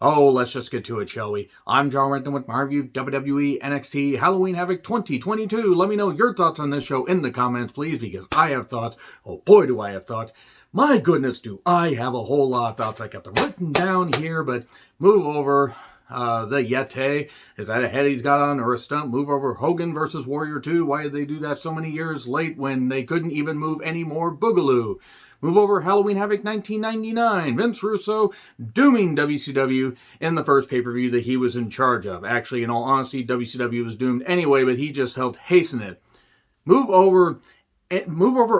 Oh, let's just get to it, shall we? I'm John Rant with my review of WWE NXT Halloween Havoc 2022. Let me know your thoughts on this show in the comments, please, because I have thoughts. Oh boy, do I have thoughts. My goodness, do I have a whole lot of thoughts. I got them written down here, but move over the Yeti. Is that a head he's got on or a stunt? Move over Hogan versus Warrior 2. Why did they do that so many years late when they couldn't even move any more Boogaloo? Move over Halloween Havoc 1999. Vince Russo dooming WCW in the first pay-per-view that he was in charge of. Actually, in all honesty, WCW was doomed anyway, but he just helped hasten it. Move over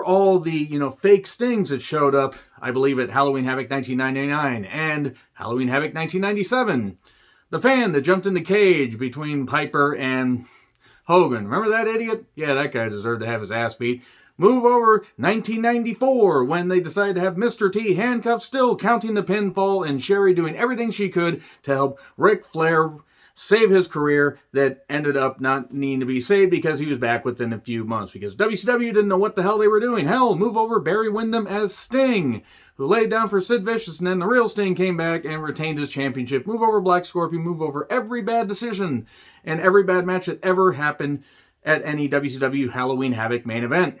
all the, fake stings that showed up, I believe, at Halloween Havoc 1999 and Halloween Havoc 1997. The fan that jumped in the cage between Piper and Hogan. Remember that idiot? Yeah, that guy deserved to have his ass beat. Move over 1994 when they decided to have Mr. T handcuffed, still counting the pinfall, and Sherry doing everything she could to help Ric Flair save his career that ended up not needing to be saved because he was back within a few months because WCW didn't know what the hell they were doing. Hell, move over Barry Windham as Sting, who laid down for Sid Vicious, and then the real Sting came back and retained his championship. Move over Black Scorpion, move over every bad decision and every bad match that ever happened at any WCW Halloween Havoc main event.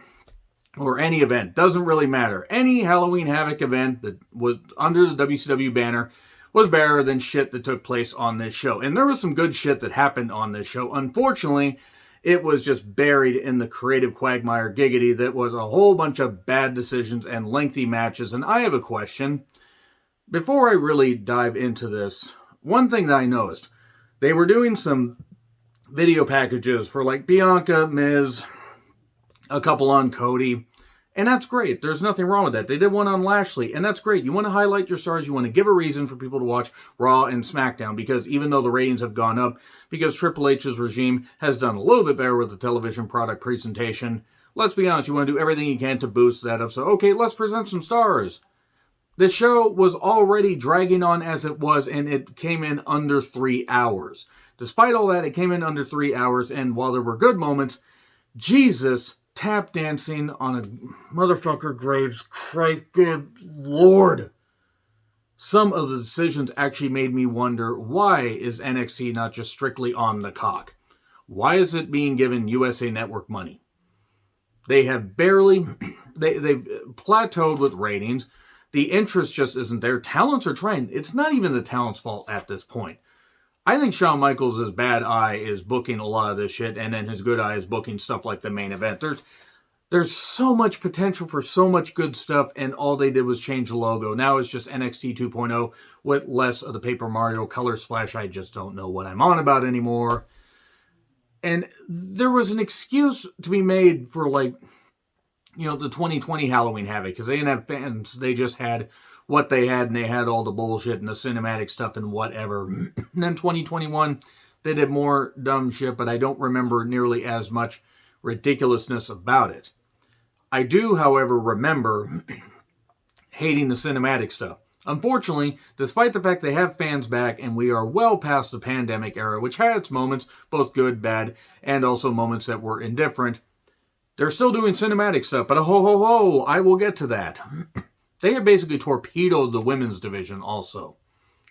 Or any event, doesn't really matter. Any Halloween Havoc event that was under the WCW banner was better than shit that took place on this show. And there was some good shit that happened on this show. Unfortunately, it was just buried in the creative quagmire giggity that was a whole bunch of bad decisions and lengthy matches. And I have a question. Before I really dive into this, one thing that I noticed, they were doing some video packages for like Bianca, Miz, a couple on Cody, and that's great. There's nothing wrong with that. They did one on Lashley, and that's great. You want to highlight your stars. You want to give a reason for people to watch Raw and SmackDown, because even though the ratings have gone up, because Triple H's regime has done a little bit better with the television product presentation, let's be honest, you want to do everything you can to boost that up. So, okay, let's present some stars. The show was already dragging on as it was, and it came in under 3 hours. Despite all that, it came in under 3 hours, and while there were good moments, Jesus, tap dancing on a motherfucker grave's Christ, good Lord. Some of the decisions actually made me wonder, why is NXT not just strictly on the cock? Why is it being given USA Network money? They have barely, they've plateaued with ratings. The interest just isn't there. Talents are trying. It's not even the talent's fault at this point. I think Shawn Michaels' bad eye is booking a lot of this shit, and then his good eye is booking stuff like the main event. There's so much potential for so much good stuff, and all they did was change the logo. Now it's just NXT 2.0 with less of the Paper Mario color splash. I just don't know what I'm on about anymore. And there was an excuse to be made for, the 2020 Halloween Havoc, because they didn't have fans. They just had what they had, and they had all the bullshit and the cinematic stuff and whatever. And then 2021, they did more dumb shit, but I don't remember nearly as much ridiculousness about it. I do, however, remember hating the cinematic stuff. Unfortunately, despite the fact they have fans back and we are well past the pandemic era, which had its moments, both good, bad, and also moments that were indifferent, they're still doing cinematic stuff. But I will get to that. They have basically torpedoed the women's division also.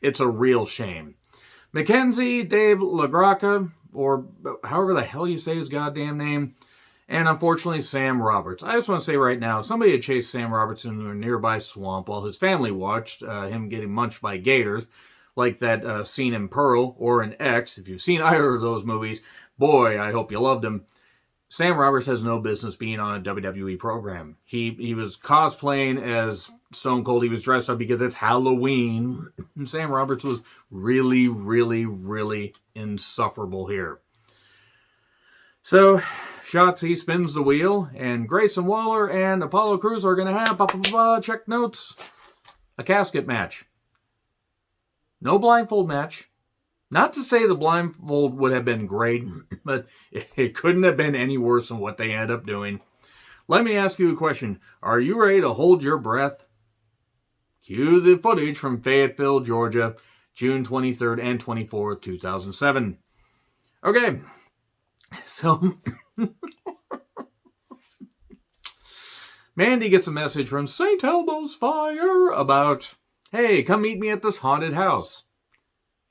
It's a real shame. Mackenzie, Dave LaGracca, or however the hell you say his goddamn name, and unfortunately Sam Roberts. I just want to say right now, somebody had chased Sam Roberts into a nearby swamp while his family watched him getting munched by gators, like that scene in Pearl or in X. If you've seen either of those movies, boy, I hope you loved them. Sam Roberts has no business being on a WWE program. He was cosplaying as Stone Cold. He was dressed up because it's Halloween. And Sam Roberts was really, really, really insufferable here. So, Shotzi spins the wheel, and Grayson Waller and Apollo Crews are going to have, check notes, a casket match. No blindfold match. Not to say the blindfold would have been great, but it couldn't have been any worse than what they ended up doing. Let me ask you a question. Are you ready to hold your breath? Cue the footage from Fayetteville, Georgia, June 23rd and 24th, 2007. Okay, so Mandy gets a message from St. Elmo's Fire about, hey, come meet me at this haunted house.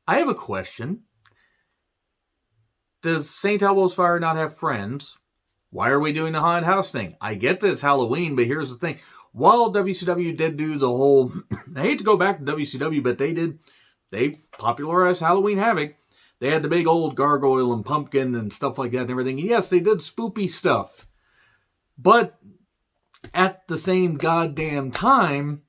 I have a question. Does St. Elmo's Fire not have friends? Why are we doing the haunted house thing? I get that it's Halloween, but here's the thing. While WCW did do the whole, I hate to go back to WCW, but they popularized Halloween Havoc. They had the big old gargoyle and pumpkin and stuff like that and everything. And yes, they did spoopy stuff. But at the same goddamn time,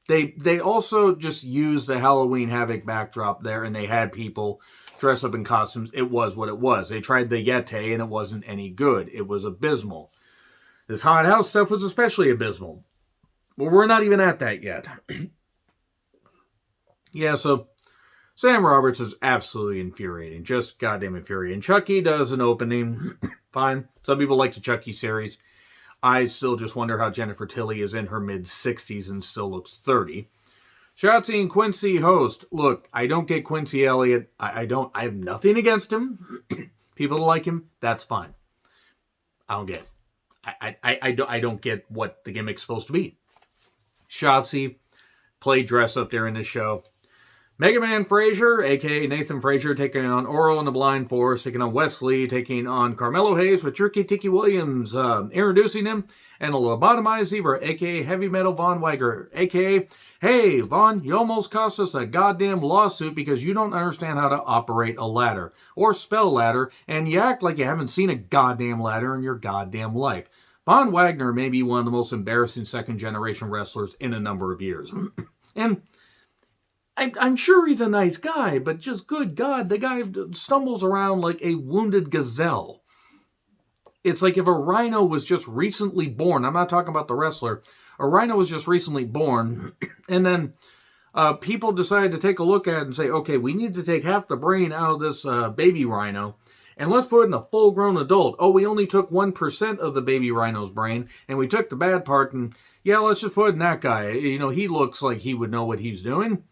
they also just used the Halloween Havoc backdrop there, and they had people dress up in costumes. It was what it was. They tried the Yeti, and it wasn't any good. It was abysmal. This haunted house stuff was especially abysmal. Well, we're not even at that yet. Yeah, so Sam Roberts is absolutely infuriating. Just goddamn infuriating. Chucky does an opening. Fine. Some people like the Chucky series. I still just wonder how Jennifer Tilly is in her mid-60s and still looks 30. Shotzi and Quincy host. Look, I don't get Quincy Elliott. I have nothing against him. People like him, that's fine. I don't get it. I don't get what the gimmick's supposed to be. Shotzi played dress up there in this show. Mega Man Frazier, a.k.a. Nathan Frazier, taking on Oro and the Blind Force, taking on Wesley, taking on Carmelo Hayes with Tricky Tiki Williams, introducing him, and a lobotomized zebra, a.k.a. Heavy Metal Von Wagner, a.k.a. Hey, Von, you almost cost us a goddamn lawsuit because you don't understand how to operate a ladder, or spell ladder, and you act like you haven't seen a goddamn ladder in your goddamn life. Von Wagner may be one of the most embarrassing second-generation wrestlers in a number of years. And I'm sure he's a nice guy, but just good God, the guy stumbles around like a wounded gazelle. It's like if a rhino was just recently born. I'm not talking about the wrestler. A rhino was just recently born, and then people decided to take a look at it and say, okay, we need to take half the brain out of this baby rhino, and let's put it in a full-grown adult. Oh, we only took 1% of the baby rhino's brain, and we took the bad part, and yeah, let's just put it in that guy. You know, he looks like he would know what he's doing.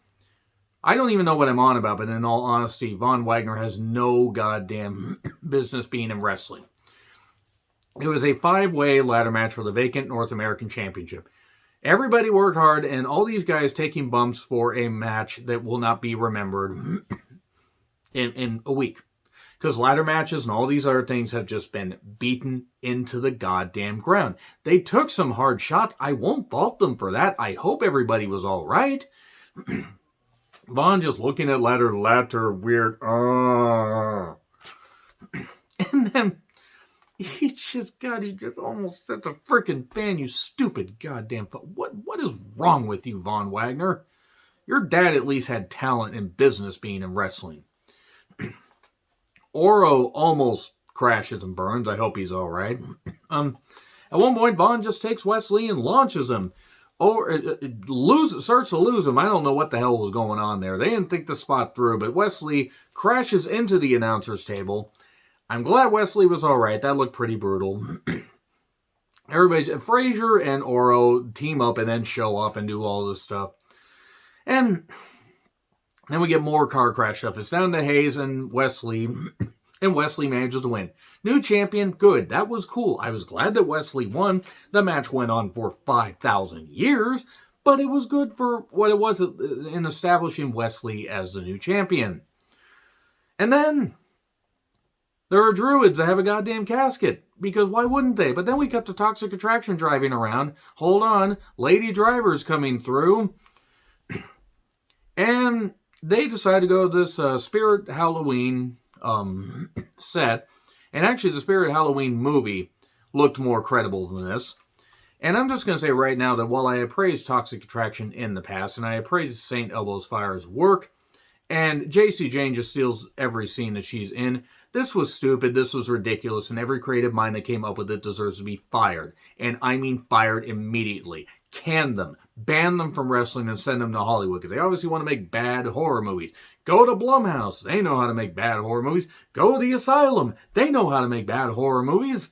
I don't even know what I'm on about, but in all honesty, Von Wagner has no goddamn business being in wrestling. It was a 5-way ladder match for the vacant North American Championship. Everybody worked hard, and all these guys taking bumps for a match that will not be remembered in a week. Because ladder matches and all these other things have just been beaten into the goddamn ground. They took some hard shots. I won't fault them for that. I hope everybody was all right. Von just looking at ladder weird. And then he just almost sets a freaking fan, you stupid goddamn. What is wrong with you, Von Wagner? Your dad at least had talent and business being in wrestling. Oro almost crashes and burns. I hope he's all right. At one point, Von just takes Wesley and launches him. Starts to lose him. I don't know what the hell was going on there. They didn't think the spot through, but Wesley crashes into the announcer's table. I'm glad Wesley was all right. That looked pretty brutal. Frazier and Oro team up and then show off and do all this stuff. And then we get more car crash stuff. It's down to Hayes and Wesley. And Wesley manages to win. New champion, good. That was cool. I was glad that Wesley won. The match went on for 5,000 years, but it was good for what it was in establishing Wesley as the new champion. And then there are druids that have a goddamn casket, because why wouldn't they? But then we cut to Toxic Attraction driving around. Hold on, Lady Driver's coming through. And they decide to go to this Spirit Halloween set, and actually the Spirit Halloween movie looked more credible than this. And I'm just going to say right now that while I have praised Toxic Attraction in the past, and I have praised St. Elmo's Fire's work, and JC Jane just steals every scene that she's in, this was stupid, this was ridiculous, and every creative mind that came up with it deserves to be fired. And I mean fired immediately. Can them. Ban them from wrestling and send them to Hollywood, because they obviously want to make bad horror movies. Go to Blumhouse. They know how to make bad horror movies. Go to the Asylum. They know how to make bad horror movies.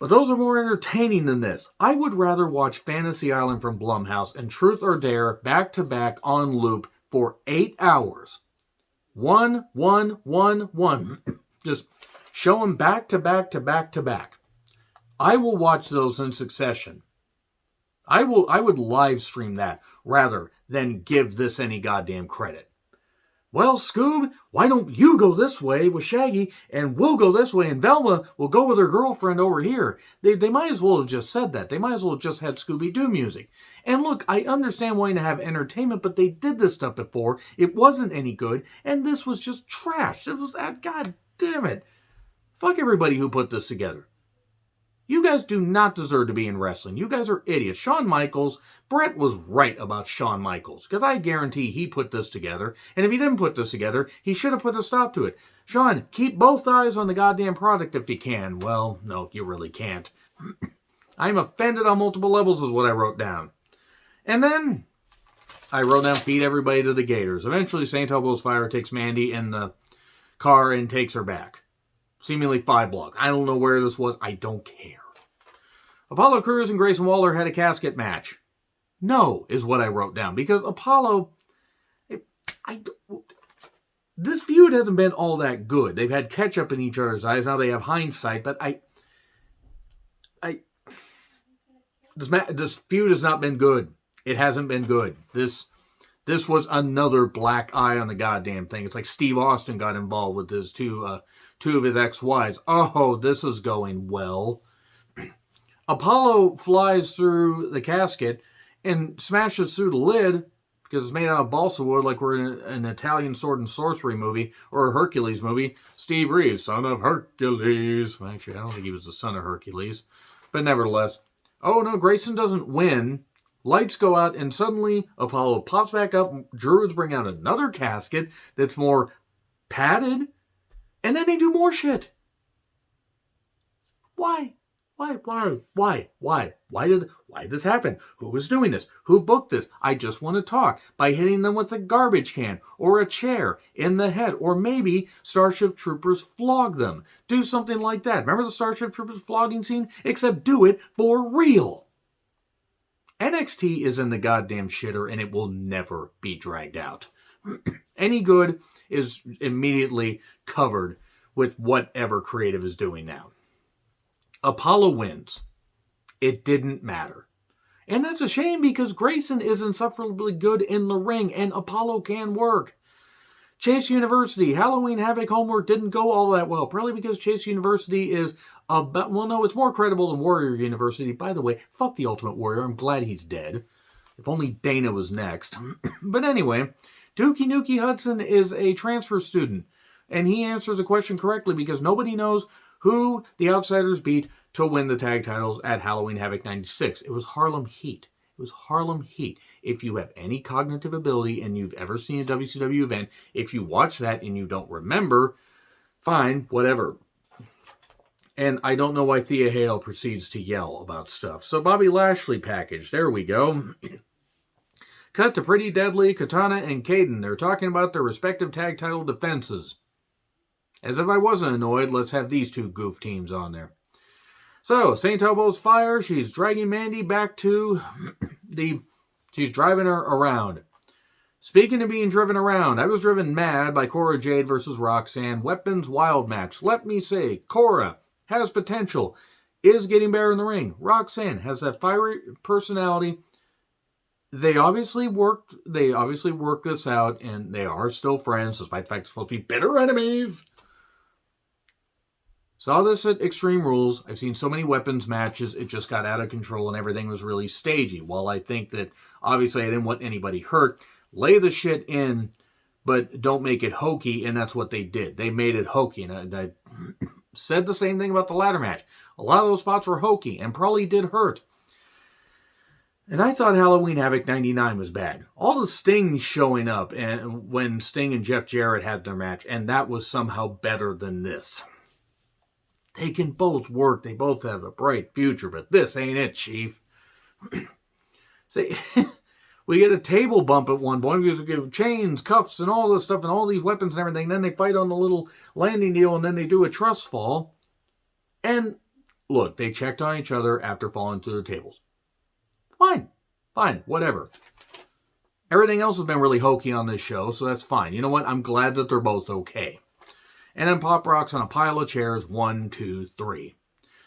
But those are more entertaining than this. I would rather watch Fantasy Island from Blumhouse and Truth or Dare back to back on loop for 8 hours. One. Just show them back to back to back to back. I will watch those in succession. I would live stream that rather than give this any goddamn credit. Well, Scoob, why don't you go this way with Shaggy, and we'll go this way, and Velma will go with her girlfriend over here. They might as well have just said that. They might as well have just had Scooby-Doo music. And look, I understand wanting to have entertainment, but they did this stuff before. It wasn't any good, and this was just trash. It was, God damn it. Fuck everybody who put this together. You guys do not deserve to be in wrestling. You guys are idiots. Shawn Michaels, Brett was right about Shawn Michaels, because I guarantee he put this together. And if he didn't put this together, he should have put a stop to it. Shawn, keep both eyes on the goddamn product if you can. Well, no, you really can't. I'm offended on multiple levels is what I wrote down. And then I wrote down feed everybody to the Gators. Eventually, St. Elmo's Fire takes Mandy in the car and takes her back. Seemingly 5 blocks. I don't know where this was. I don't care. Apollo Crews and Grayson Waller had a casket match. No, is what I wrote down. Because Apollo... this feud hasn't been all that good. They've had ketchup in each other's eyes. Now they have hindsight. But this feud has not been good. It hasn't been good. This was another black eye on the goddamn thing. It's like Steve Austin got involved with this two of his ex-wives. Oh, this is going well. Apollo flies through the casket and smashes through the lid because it's made out of balsa wood like we're in an Italian sword and sorcery movie or a Hercules movie. Steve Reeves, son of Hercules. Actually, I don't think he was the son of Hercules. But nevertheless. Oh, no, Grayson doesn't win. Lights go out, and suddenly Apollo pops back up. Druids bring out another casket that's more padded. And then they do more shit. Why? Why did this happen? Who was doing this? Who booked this? I just want to talk by hitting them with a garbage can or a chair in the head, or maybe Starship Troopers flog them. Do something like that. Remember the Starship Troopers flogging scene? Except do it for real. NXT is in the goddamn shitter, and it will never be dragged out. Any good is immediately covered with whatever creative is doing now. Apollo wins. It didn't matter. And that's a shame because Grayson is insufferably good in the ring and Apollo can work. Chase University, Halloween Havoc homework didn't go all that well. Probably because Chase University is it's more credible than Warrior University. By the way, fuck the Ultimate Warrior. I'm glad he's dead. If only Dana was next. But anyway, Dookie Nukie Hudson is a transfer student. And he answers the question correctly because nobody knows who the Outsiders beat to win the tag titles at Halloween Havoc 96. It was Harlem Heat. It was Harlem Heat. If you have any cognitive ability and you've ever seen a WCW event, if you watch that and you don't remember, fine, whatever. And I don't know why Thea Hale proceeds to yell about stuff. So Bobby Lashley package. There we go. Cut to Pretty Deadly, Katana, and Caden. They're talking about their respective tag title defenses. As if I wasn't annoyed, let's have these two goof teams on there. So, St. Elmo's Fire, she's dragging Mandy back to she's driving her around. Speaking of being driven around, I was driven mad by Cora Jade versus Roxanne. Weapons Wild match. Let me say, Cora has potential, is getting better in the ring. Roxanne has that fiery personality. They obviously worked this out, and they are still friends, despite the fact they're supposed to be bitter enemies. Saw this at Extreme Rules. I've seen so many weapons matches, it just got out of control and everything was really stagey. While I think that, obviously, I didn't want anybody hurt, lay the shit in, but don't make it hokey, and that's what they did. They made it hokey, and I said the same thing about the ladder match. A lot of those spots were hokey, and probably did hurt. And I thought Halloween Havoc 99 was bad. All the Sting showing up and when Sting and Jeff Jarrett had their match, and that was somehow better than this. They can both work. They both have a bright future, but this ain't it, Chief. See, we get a table bump at one point because we give chains, cuffs, and all this stuff, and all these weapons and everything. Then they fight on the little landing deal, and then they do a trust fall. And look, they checked on each other after falling through the tables. Fine, whatever. Everything else has been really hokey on this show, so that's fine. You know what? I'm glad that they're both okay. And then Pop Rocks on a pile of chairs, 1, 2, 3.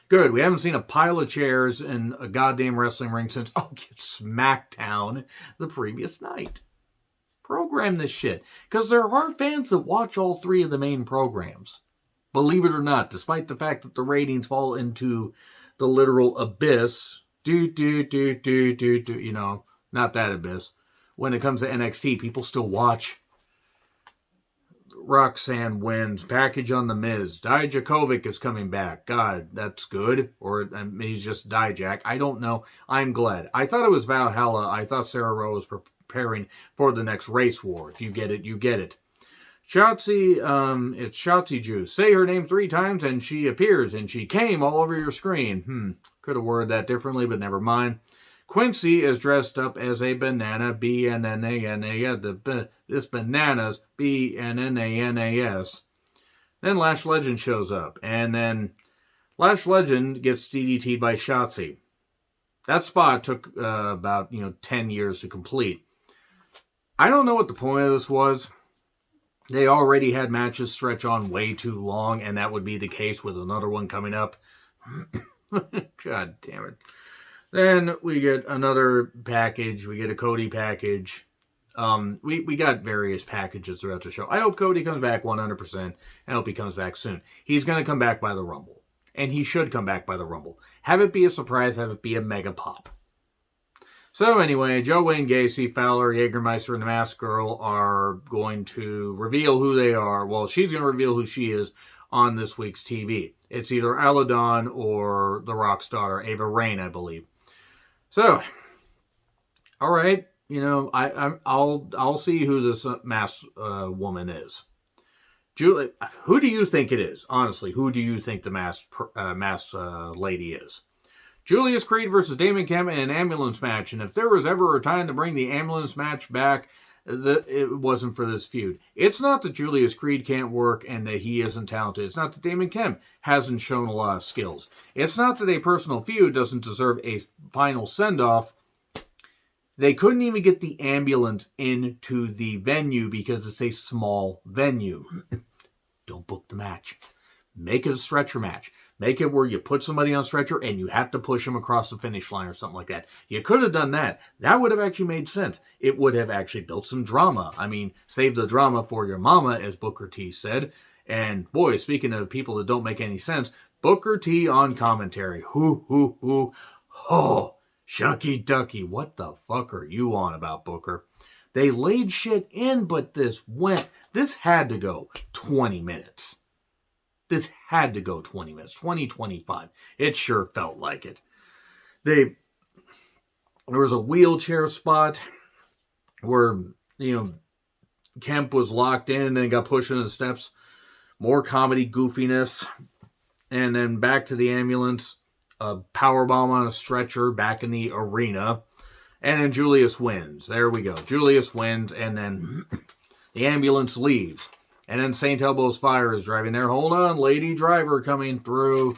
Good. We haven't seen a pile of chairs in a goddamn wrestling ring since, SmackDown the previous night. Program this shit. Because there are fans that watch all three of the main programs. Believe it or not, despite the fact that the ratings fall into the literal abyss. Not that abyss. When it comes to NXT, people still watch. Roxanne wins. Package on the Miz. Dijakovic is coming back. God, that's good. Or he's just Dijak. I don't know. I'm glad. I thought it was Valhalla. I thought Sarah Rose was preparing for the next race war. If you get it, you get it. Shotzi, it's Shotzi Juice. Say her name 3 times and she appears and she came all over your screen. Could have worded that differently, but never mind. Quincy is dressed up as a banana, B-N-N-A-N-A, this bananas, B-N-N-A-N-A-S. Then Lash Legend shows up, and then Lash Legend gets DDT'd by Shotzi. That spot took about 10 years to complete. I don't know what the point of this was. They already had matches stretch on way too long, and that would be the case with another one coming up. God damn it. Then we get another package. We get a Cody package. We got various packages throughout the show. I hope Cody comes back 100%. I hope he comes back soon. He's going to come back by the Rumble. And he should come back by the Rumble. Have it be a surprise. Have it be a mega pop. So anyway, Joe Wayne Gacy, Fowler, Jägermeister, and the Masked Girl are going to reveal who they are. Well, she's going to reveal who she is on this week's TV. It's either Aladon or The Rock's daughter, Ava Raine, I believe. So, all right, I'll see who this masked woman is. Julie, who do you think it is? Honestly, who do you think the masked lady is? Julius Creed versus Damon Kemp in an ambulance match, and if there was ever a time to bring the ambulance match back, it wasn't for this feud. It's not that Julius Creed can't work and that he isn't talented. It's not that Damon Kemp hasn't shown a lot of skills. It's not that a personal feud doesn't deserve a final send-off. They couldn't even get the ambulance into the venue because it's a small venue. Don't book the match. Make it a stretcher match. Make it where you put somebody on stretcher and you have to push them across the finish line or something like that. You could have done that. That would have actually made sense. It would have actually built some drama. I mean, save the drama for your mama, as Booker T said. And boy, speaking of people that don't make any sense, Booker T on commentary. Oh, shucky ducky. What the fuck are you on about, Booker? They laid shit in, but this had to go 20 minutes. This had to go 20 minutes, 20-25. It sure felt like it. There was a wheelchair spot where, Kemp was locked in and got pushed into the steps. More comedy goofiness. And then back to the ambulance. A powerbomb on a stretcher back in the arena. And then Julius wins. There we go. Julius wins, and then the ambulance leaves. And then St. Elbo's Fire is driving there. Hold on, lady driver coming through.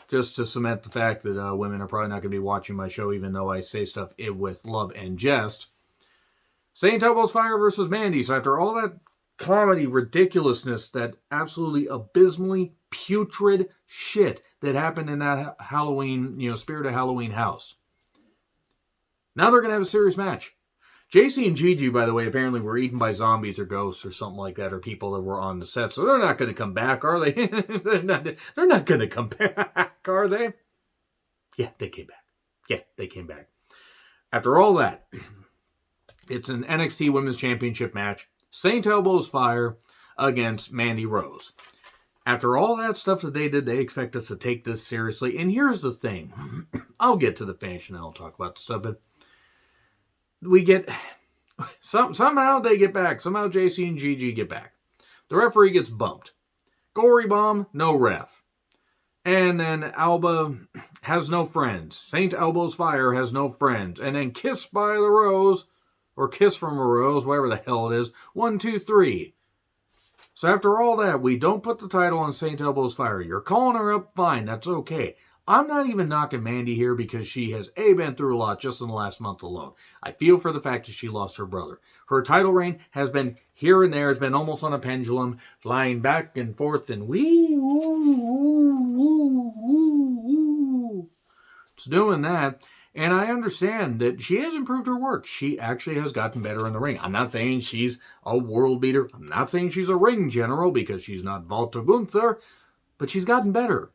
Just to cement the fact that women are probably not going to be watching my show, even though I say stuff with love and jest. St. Elbo's Fire versus Mandy. So after all that comedy ridiculousness, that absolutely abysmally putrid shit that happened in that Halloween, Spirit of Halloween house. Now they're going to have a serious match. JC and Gigi, by the way, apparently were eaten by zombies or ghosts or something like that, or people that were on the set. So they're not going to come back, are they? They're not going to come back, are they? Yeah, they came back. After all that, it's an NXT Women's Championship match. St. Elbo's Fire against Mandy Rose. After all that stuff that they did, they expect us to take this seriously. And here's the thing. I'll get to the finish and I'll talk about the stuff, but we get somehow they get back. Somehow JC and Gigi get back. The referee gets bumped. Gory bomb, no ref. And then Alba has no friends. St. Elbo's Fire has no friends. And then Kiss by the Rose, or Kiss from a Rose, whatever the hell it is. 1, 2, 3. So after all that, we don't put the title on St. Elbo's Fire. You're calling her up, fine, that's okay. I'm not even knocking Mandy here because she has been through a lot just in the last month alone. I feel for the fact that she lost her brother. Her title reign has been here and there. It's been almost on a pendulum, flying back and forth and It's doing that. And I understand that she has improved her work. She actually has gotten better in the ring. I'm not saying she's a world beater. I'm not saying she's a ring general because she's not Walter Gunther, but she's gotten better.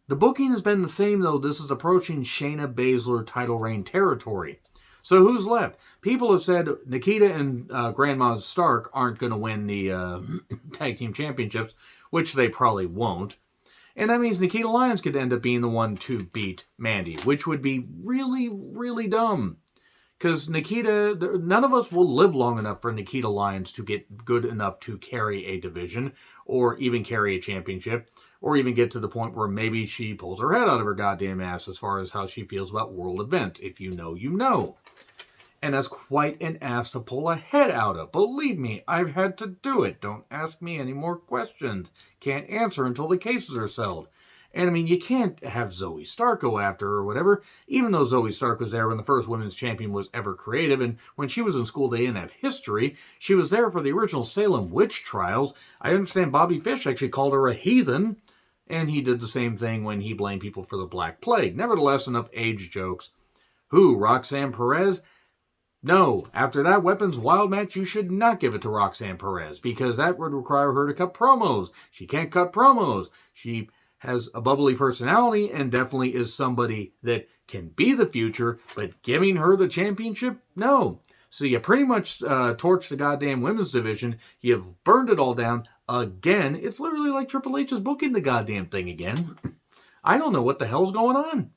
The booking has been the same, though. This is approaching Shayna Baszler title reign territory. So who's left? People have said Nikita and Grandma Stark aren't going to win the tag team championships, which they probably won't. And that means Nikita Lyons could end up being the one to beat Mandy, which would be really, really dumb. Because Nikita, none of us will live long enough for Nikita Lyons to get good enough to carry a division, or even carry a championship, or even get to the point where maybe she pulls her head out of her goddamn ass as far as how she feels about world events. If you know, you know. And that's quite an ass to pull a head out of. Believe me, I've had to do it. Don't ask me any more questions. Can't answer until the cases are settled. And I mean, you can't have Zoe Stark go after her or whatever, even though Zoe Stark was there when the first women's champion was ever created. And when she was in school, they didn't have history. She was there for the original Salem witch trials. I understand Bobby Fish actually called her a heathen. And he did the same thing when he blamed people for the Black Plague. Nevertheless, enough age jokes. Who? Roxanne Perez? No, after that Weapons Wild match, you should not give it to Roxanne Perez, because that would require her to cut promos. She can't cut promos. She has a bubbly personality and definitely is somebody that can be the future, but giving her the championship? No. So you pretty much torched the goddamn women's division. You've burned it all down again. It's literally like Triple H is booking the goddamn thing again. I don't know what the hell's going on.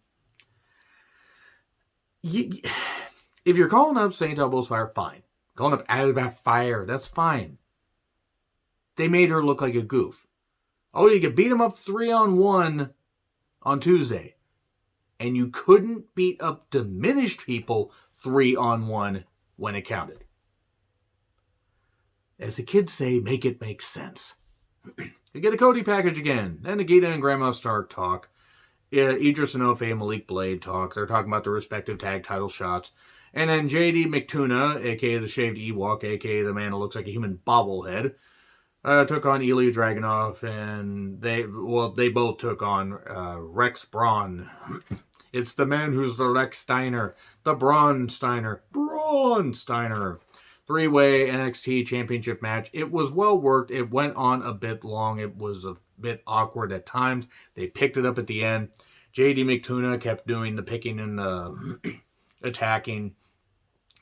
If you're calling up St. Elbows Fire, fine. Calling up Alba Fire, that's fine. They made her look like a goof. Oh, you could beat them up 3-on-1 on Tuesday. And you couldn't beat up diminished people 3-on-1 when it counted. As the kids say, make it make sense. You get a Cody package again. Then Nikita and Grandma Stark talk. Idris Enofe and Malik Blade talk. They're talking about their respective tag title shots. And then JD McTuna, a.k.a. the Shaved Ewok, a.k.a. the man who looks like a human bobblehead, took on Ilya Dragunov, and they both took on Rex Braun. It's the man who's the Rex Steiner, the Braun Steiner. Braun Steiner. 3-way NXT championship match. It was well worked. It went on a bit long. It was a bit awkward at times. They picked it up at the end. JD McTuna kept doing the picking and the attacking.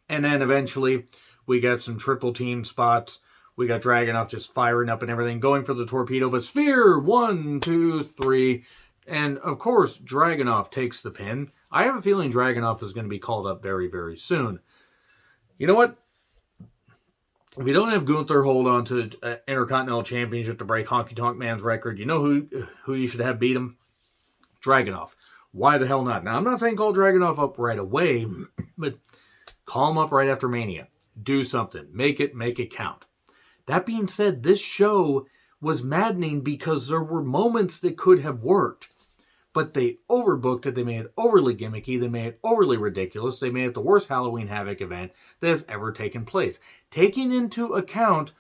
And then eventually we got some triple team spots. We got Dragunov just firing up and everything, going for the torpedo, but spear, 1, 2, 3. And of course, Dragunov takes the pin. I have a feeling Dragunov is going to be called up very, very soon. You know what? If you don't have Gunther hold on to the Intercontinental Championship to break Honky Tonk Man's record, you know who you should have beat him? Dragunov. Why the hell not? Now, I'm not saying call Dragunov up right away, but call him up right after Mania. Do something. Make it count. That being said, this show was maddening because there were moments that could have worked. But they overbooked it. They made it overly gimmicky. They made it overly ridiculous. They made it the worst Halloween Havoc event that has ever taken place. Taking into account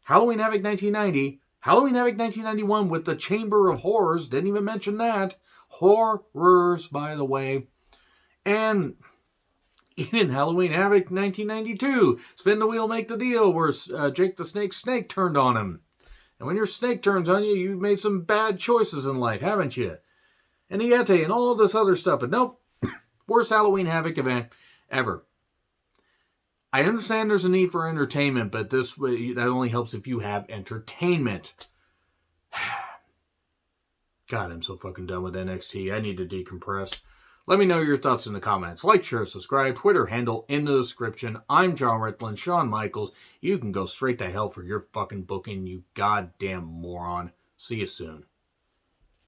Halloween Havoc 1990, Halloween Havoc 1991 with the Chamber of Horrors, didn't even mention that. Horrors, by the way. And even Halloween Havoc 1992, Spin the Wheel, Make the Deal, where Jake the Snake turned on him. And when your snake turns on you, you've made some bad choices in life, haven't you? And Iete and all this other stuff. But nope, worst Halloween Havoc event ever. I understand there's a need for entertainment, but that only helps if you have entertainment. God, I'm so fucking done with NXT. I need to decompress. Let me know your thoughts in the comments. Like, share, subscribe. Twitter handle in the description. I'm John Ritlin, Shawn Michaels. You can go straight to hell for your fucking booking, you goddamn moron. See you soon.